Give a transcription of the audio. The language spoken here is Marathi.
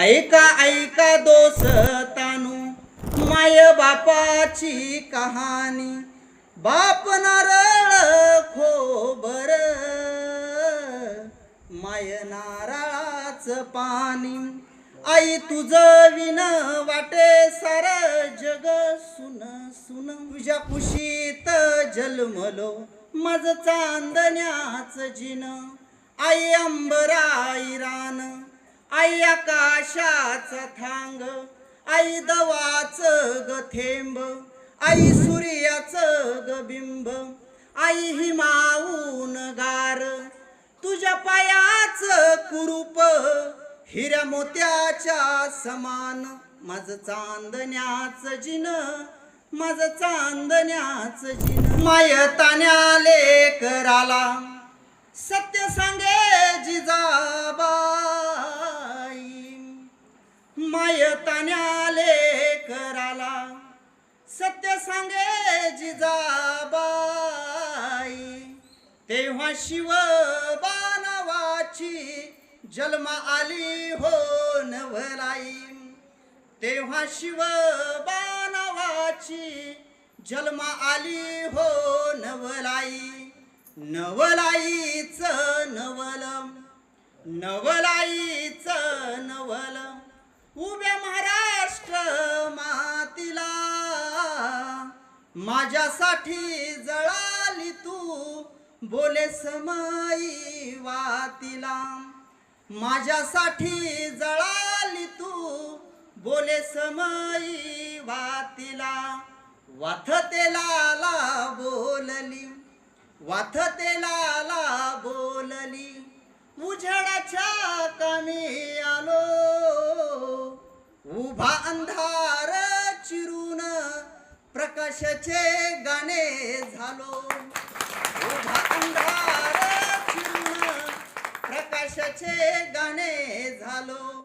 ऐका ऐका दोस्तानु माय बापाची कहाणी. बाप नारळ खोबर माय नारळाच पाणी. आई तुझं विन वाटे सार जग सुन सुन. तुझ्या कुशीत जन्मलो माझ चांदण्याच जिन. आई अंबराई रान, आई आकाशाचा थांग, आई दवाच ग थेंब, आई सूर्याचं ग बिंब, आई हिमावून गार. तुझ्या पायाच कुरूप हिऱ्या मोत्याच्या समान. माझं चांदण्याच जिन, माझं चांदण्याच जिन. माय तान्या लेकराला सत्य सांगे जिजाबाई. माय तान्या लेकराला सत्य सांगे जिजाबाई. तेव्हा शिवबा नावाची जन्म आली हो नवलाई. तेव्हा शिवबा नावाची जन्म आली हो नवलाई. नवलाईच नवल, नवलाईच नवल उभ्या महाराष्ट्र मातीला. माझ्यासाठी जळाली तू बोले समई वातीला. माझ्यासाठी जळाली तू बोले समई वातीला. वाथतेला बोलली, वाथतेला बोलली, उजेडाच्या कामी आलो. उभा अंधार चिरून प्रकाशाचे गाणे झालो. उभा अंधार चिरून प्रकाशाचे गाणे झालो.